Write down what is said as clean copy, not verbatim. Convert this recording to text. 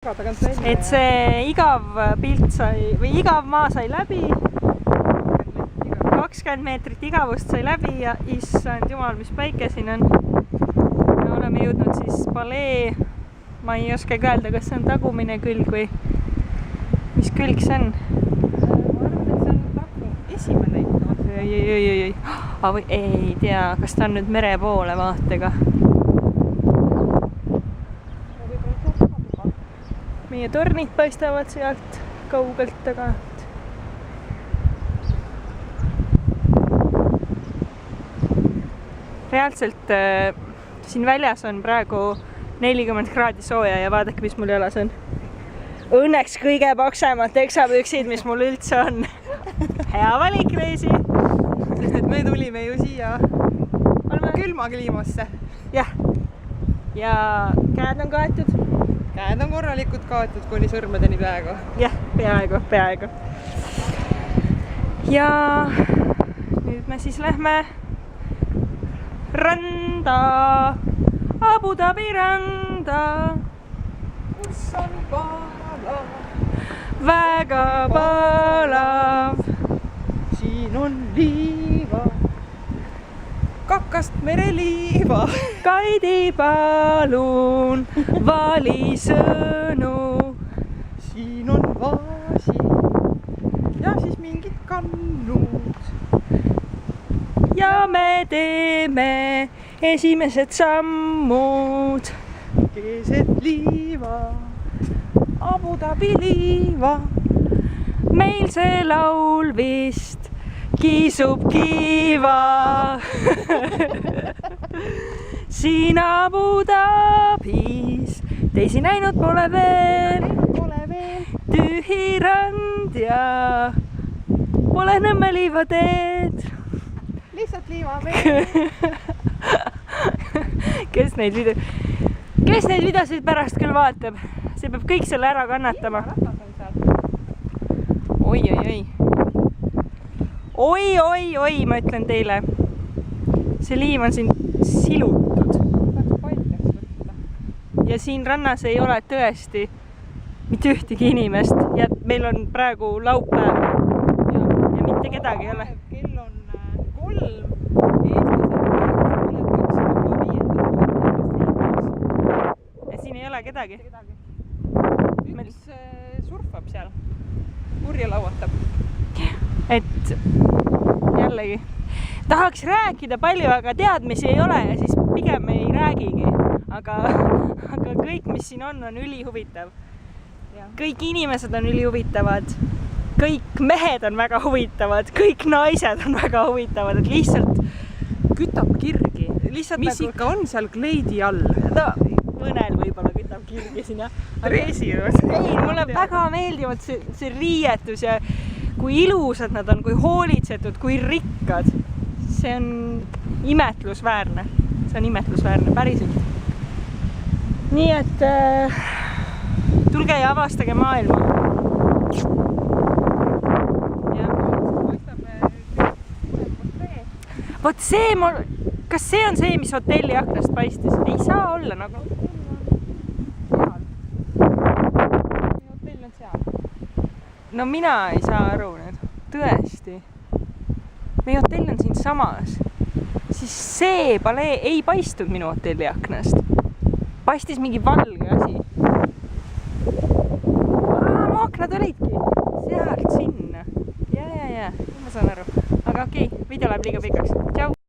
Et see igav pilt sai või igav maa sai läbi, 20 meetrit igavust sai läbi ja issand jumal, mis päike siin on. Me oleme jõudnud siis palee, ma ei oskagi öelda, kas see on tagumine külg või mis külg see on. Ma arvan, et see on tagu esimene ikka. Ei tea, kas ta on nüüd mere poole vaatega. Meie tornid paistavad sealt kaugelt tagant. Reaalselt siin väljas on praegu 40 kraadi sooja ja vaadake, mis mul jalas on. Õnneks kõige paksemad teksapüksid, mis mul üldse on. Hea valik, Reisi! Sest et me tulime ju siia külma kliimasse. Jah. Ja käed on kaetud. Käed on korralikult kaetud kuni sõrmedeni peaaegu. Jah, peaaegu. Ja nüüd me siis lähme randa, Abu Dhabi randa. Kus on palav? Väga palav. Siin on liiva. Kakast mereliiva. Kaidi, palun, vali sõnu. Siin on vaasi ja siis mingid kannud. Ja me teeme esimesed sammud. Keset liiva, Abu Dhabi liiva. Meil see laul vist kisub kiiva. Siin Abu Dhabis teisi näinud pole veel. Tühi rand ja pole Nõmme liiva teed. Lihtsalt liiva veel. Kes neid videosid pärast küll vaatab? See peab kõik selle ära kannatama. Oi, ma ütlen teile. See liiv on siin silutud. Ja siin rannas ei ole tõesti mitte ühtegi inimest ja meil on praegu laupäev ja mitte kedagi ei ole. Kell on 3. Ja siin ei ole kedagi. Üks surfab seal. Purje lauatab. Et jällegi tahaks rääkida palju, aga teadmisi ei ole ja siis pigem ei räägigi. Aga kõik, mis siin on ülihuvitav. Kõik inimesed on ülihuvitavad. Kõik mehed on väga huvitavad. Kõik naised on väga huvitavad. Et lihtsalt kütab kirgi. Mis ikka on seal kleidi all? Mõnel võib-olla kütab kirgi sinna. Reisi ju. Ei, mulle väga meeldivad see riietus ja kui ilusad nad on, kui hoolitsetud, kui rikkad. See on imetlusväärne. See on imetlusväärne, päriselt. Nii et tulge ja avastage maailma. Vot see, kas see on see, mis hotelli aknast paistis? Ei saa olla nagu. Hotell on seal. No mina ei saa aru nüüd. Tõesti. Meie hotell on siin samas. Siis see palee ei paistnud minu hotelli aknast. Paistis mingi valge asi. Mu aknad olidki. Sealt sinna. Ja. Ma saan aru. Aga okei, video läheb liiga pikaks. Tšau!